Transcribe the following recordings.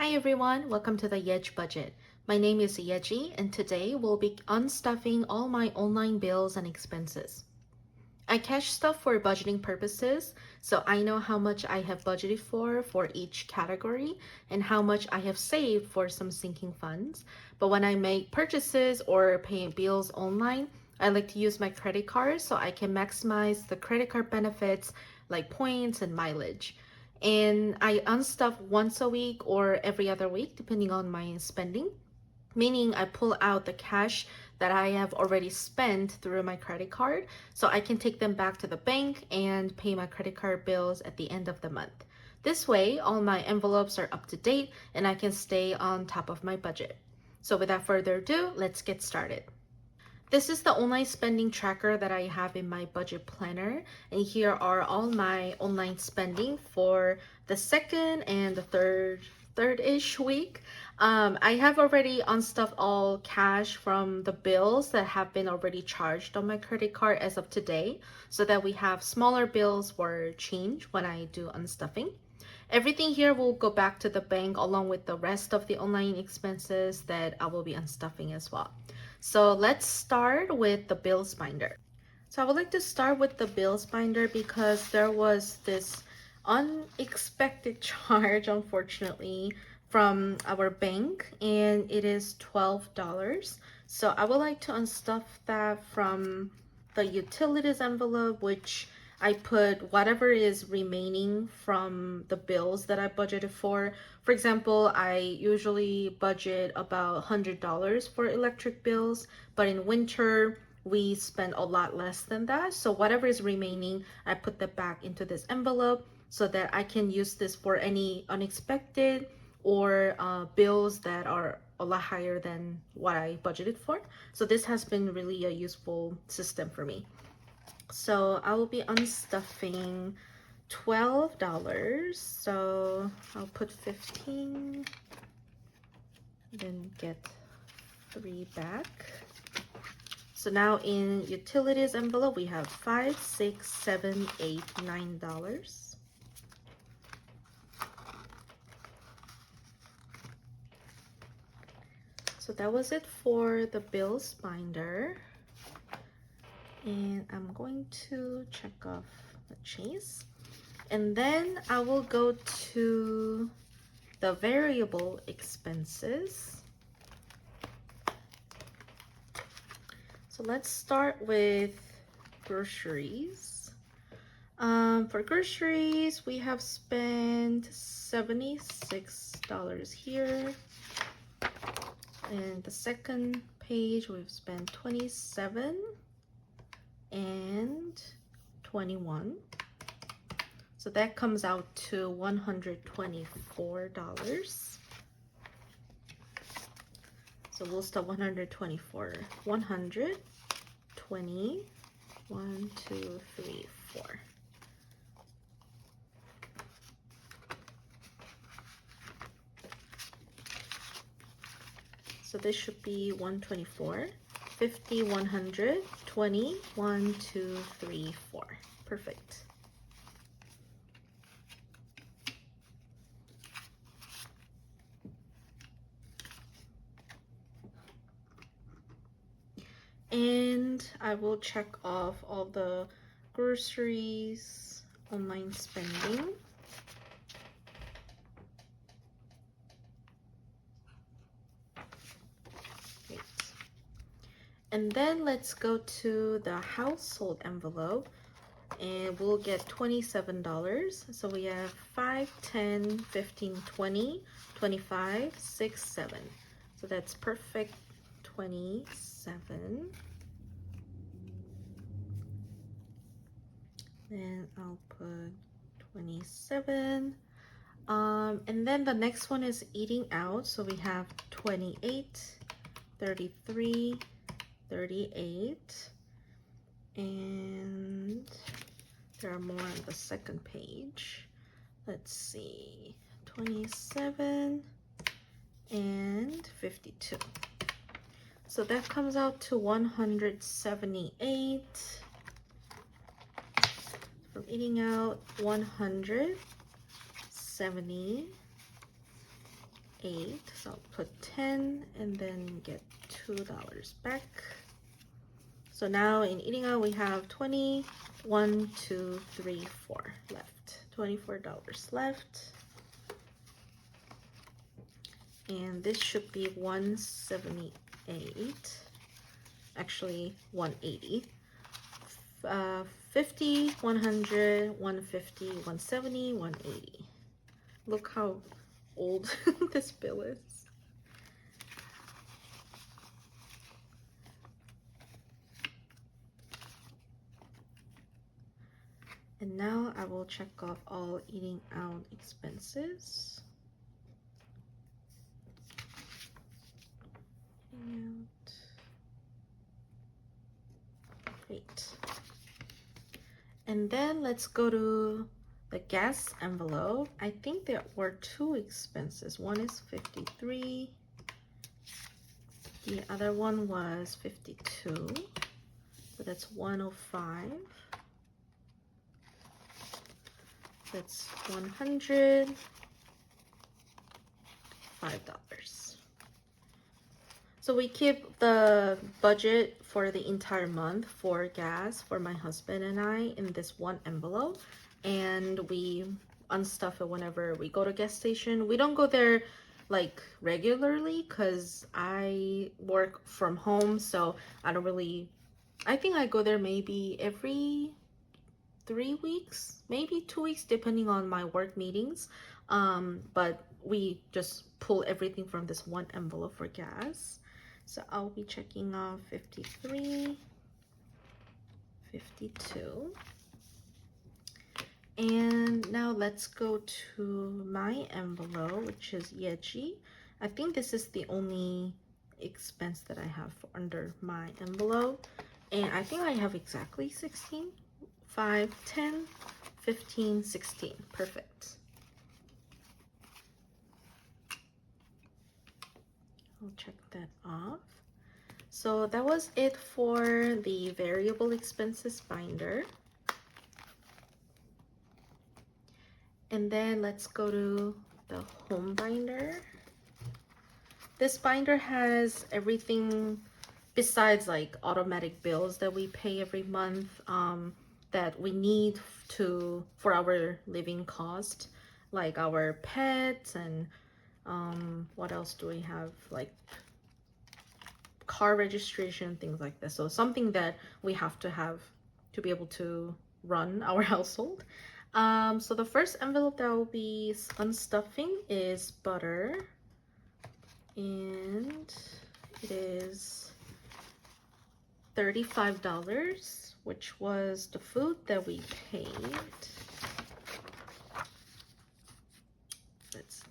Hi everyone, welcome to the Yej Budget. My name is Yeji and today we'll be unstuffing all my online bills and expenses. I cache stuff for budgeting purposes, so I know how much I have budgeted for each category and how much I have saved for some sinking funds. But when I make purchases or pay bills online, I like to use my credit card so I can maximize the credit card benefits like points and mileage. And I unstuff once a week or every other week depending on my spending, meaning I pull out the cash that I have already spent through my credit card so I can take them back to the bank and pay my credit card bills at the end of the month. This way, all my envelopes are up to date and I can stay on top of my budget. So without further ado, let's get started. This is the online spending tracker that I have in my budget planner, and here are all my online spending for the second and the third-ish week. I have already unstuffed all cash from the bills that have been already charged on my credit card as of today, so that we have smaller bills for change when I do unstuffing. Everything here will go back to the bank along with the rest of the online expenses that I will be unstuffing as well. So let's start with the bills binder. So I would like to start with the bills binder because there was this unexpected charge, unfortunately, from our bank, and it is $12. So I would like to unstuff that from the utilities envelope, which I put whatever is remaining from the bills that I budgeted for. For example, I usually budget about $100 for electric bills, but in winter, we spend a lot less than that. So whatever is remaining, I put that back into this envelope so that I can use this for any unexpected or bills that are a lot higher than what I budgeted for. So this has been really a useful system for me. So I will be unstuffing $12. So I'll put 15, then get 3 back. So now in utilities envelope, we have $5, $6, $7, $8, $9. So that was it for the bills binder. And I'm going to check off the chase. And then I will go to the variable expenses. So let's start with groceries. For groceries, we have spent $76 here. And the second page, we've spent $27 and $21. So that comes out to $124. So we'll start 124. 120, 1, 2, 3, 4. So this should be 124, 50, 100, 20, 1, 2, 3, 4. Perfect. And I will check off all the groceries, online spending. Great. And then let's go to the household envelope and we'll get $27. So we have 5, 10, 15, 20, 25, 6, 7. So that's perfect. 27. Then I'll put 27. And then the next one is eating out. So we have 28, 33, 38. And there are more on the second page. Let's see, 27 and 52. So that comes out to 178. From eating out, 170. 8, so I'll put 10 and then get $2 back. So now in eating out we have 20, 1, 2, 3, 4 left. $24 left. And this should be 178. Actually 180. 50, 100, 150, 170, 180. Look how old this bill is. And now I will check off all eating out expenses. And great. And then let's go to the gas envelope. I think there were 2 expenses. One is 53. The other one was 52. So that's 105. That's $105. So we keep the budget for the entire month for gas for my husband and I in this one envelope, and we unstuff it whenever we go to gas station. We don't go there like regularly because I work from home, so I don't really, I think I go there maybe every 3 weeks, maybe 2 weeks, depending on my work meetings. But we just pull everything from this one envelope for gas. So I'll be checking off 53, 52. And now let's go to my envelope, which is Yej. I think this is the only expense that I have under my envelope. And I think I have exactly 16. 5, 10, 15, 16. Perfect. I'll check that off. So that was it for the variable expenses binder. And then let's go to the home binder. This binder has everything besides like automatic bills that we pay every month, that we need for our living cost, like our pets and what else do we have, like car registration, things like this. So something that we have to be able to run our household. So the first envelope that will be unstuffing is butter, and it is $35, which was the food that we paid.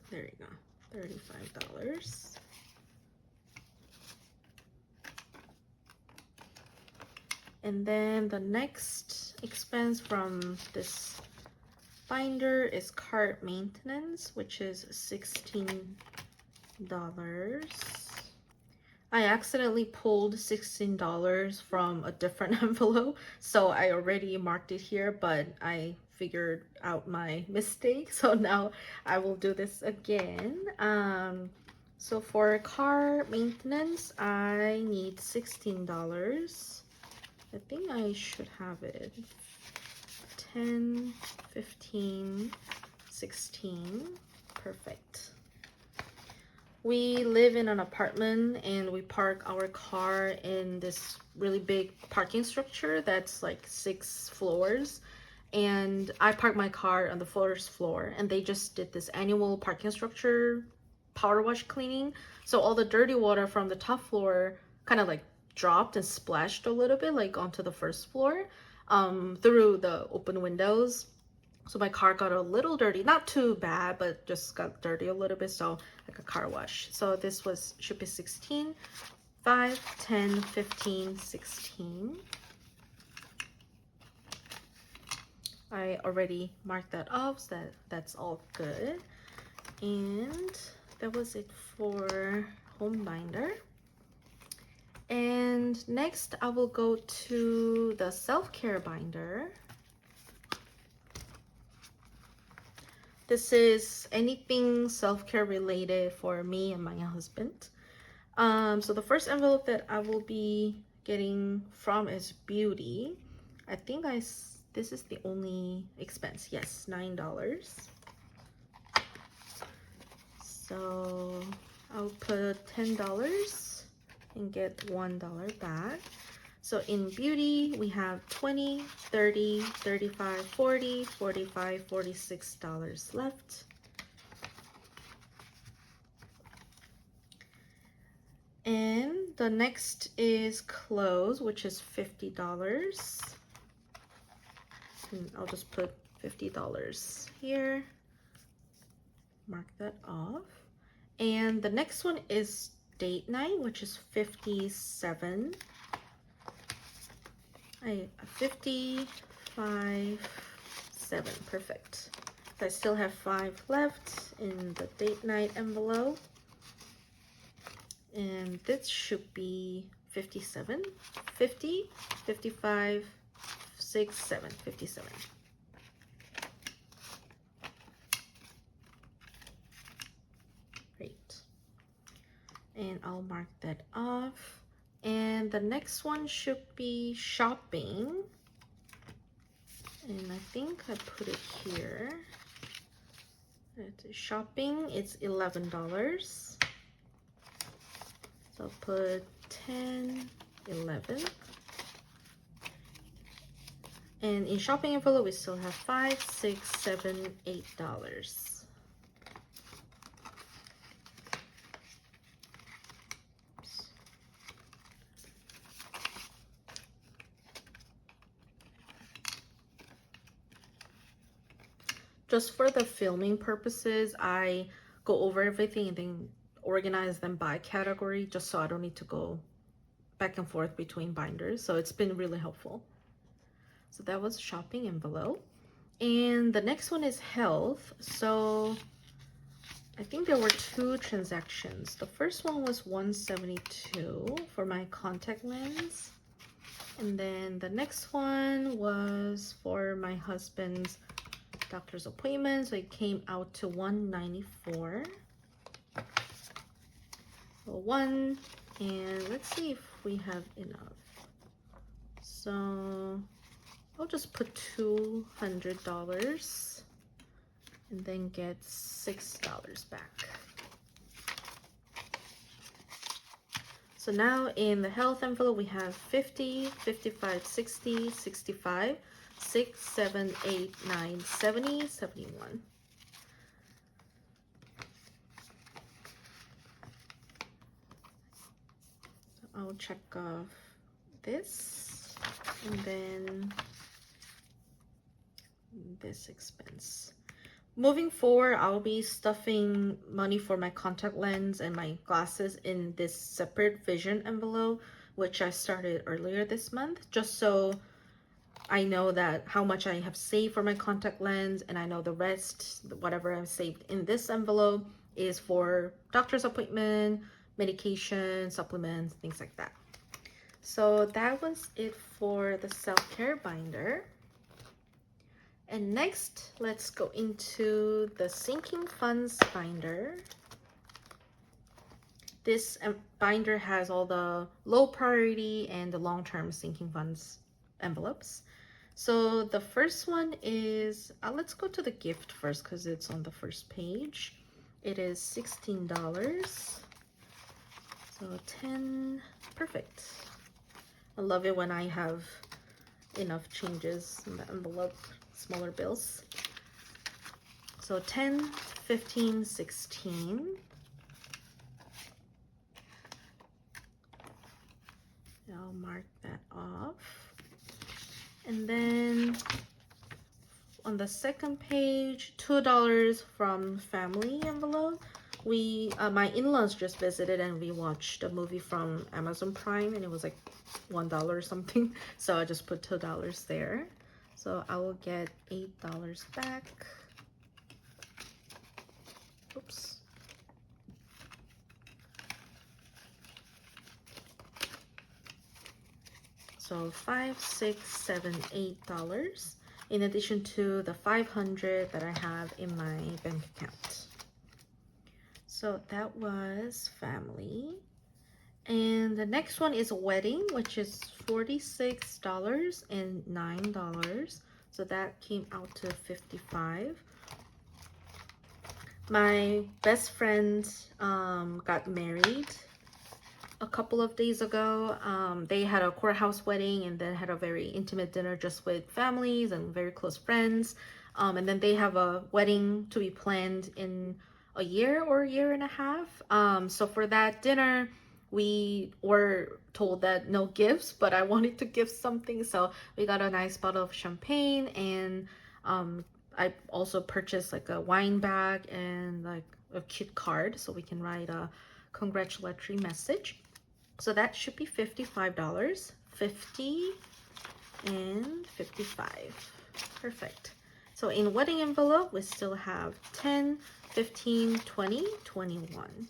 There you go, $35. And then the next expense from this binder is cart maintenance, which is $16. I accidentally pulled $16 from a different envelope, so I already marked it here, but I figured out my mistake, so now I will do this again. So for car maintenance, I need $16. I think I should have it 10, 15, 16. Perfect. We live in an apartment and we park our car in this really big parking structure that's like 6 floors. And I parked my car on the first floor, and they just did this annual parking structure power wash cleaning. So all the dirty water from the top floor kind of like dropped and splashed a little bit like onto the first floor through the open windows. So my car got a little dirty, not too bad, but just got dirty a little bit, so like a car wash. So this should be 16, 5, 10, 15, 16. I already marked that off, so that's all good. And that was it for home binder. And next I will go to the self-care binder. This is anything self-care related for me and my husband. So the first envelope that I will be getting from is beauty. I think this is the only expense. Yes, $9. So I'll put $10 and get $1 back. So in beauty, we have 20, 30, 35, 40, 45, $46 left. And the next is clothes, which is $50. And I'll just put $50 here. Mark that off. And the next one is date night, which is 57. 55, 7, perfect. I still have 5 left in the date night envelope. And this should be 57, 50, 55, 6, 7, 57. Great. And I'll mark that off. And the next one should be shopping. And I think I put it here. It's shopping, it's $11. So I'll put 10, 11. And in shopping envelope, we still have 5, 6, 7, $8. Just for the filming purposes, I go over everything and then organize them by category, just so I don't need to go back and forth between binders. So it's been really helpful. So that was shopping envelope. And the next one is health. So I think there were 2 transactions. The first one was $172 for my contact lens. And then the next one was for my husband's doctor's appointment, so it came out to $194. So 1, and let's see if we have enough. So I'll just put $200 and then get $6 back. So now in the health envelope, we have 50, 55, 60, 65, 6, 7, 8, 9, 70, 71. So I'll check off this and then this expense. Moving forward, I'll be stuffing money for my contact lens and my glasses in this separate vision envelope, which I started earlier this month, just so I know that how much I have saved for my contact lens, and I know the rest, whatever I've saved in this envelope, is for doctor's appointment, medication, supplements, things like that. So that was it for the self-care binder. And next, let's go into the sinking funds binder. This binder has all the low priority and the long-term sinking funds envelopes. So the first one is, let's go to the gift first because it's on the first page. It is $16. So 10, perfect. I love it when I have enough changes in the envelope, smaller bills. So 10, 15, 16. I'll mark that off. And then on the second page, $2 from family envelope. My in-laws just visited and we watched a movie from Amazon Prime and it was like $1 or something. So I just put $2 there. So I will get $8 back. Oops. So $5, $6, $7, $8. in addition to the 500 that I have in my bank account. So that was family. And the next one is a wedding, which is $46 and $9. So that came out to $55. My best friend got married a couple of days ago. They had a courthouse wedding and then had a very intimate dinner just with families and very close friends. And then they have a wedding to be planned in a year or a year and a half. So for that dinner, we were told that no gifts, but I wanted to give something. So we got a nice bottle of champagne, and I also purchased like a wine bag and like a cute card so we can write a congratulatory message. So that should be $55, 50 and 55. Perfect. So in wedding envelope, we still have 10, 15, 20, 21.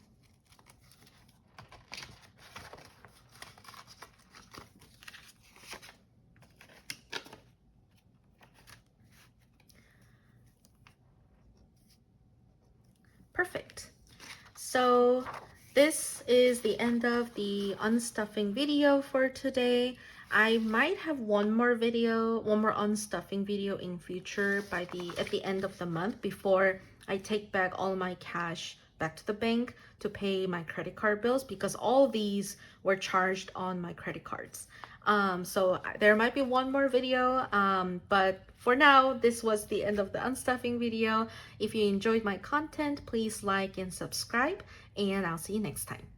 Perfect. So this is the end of the unstuffing video for today. I might have one more unstuffing video in future at the end of the month, before I take back all my cash back to the bank to pay my credit card bills, because all these were charged on my credit cards. So there might be one more video, but for now, this was the end of the unstuffing video. If you enjoyed my content, please like and subscribe, and I'll see you next time.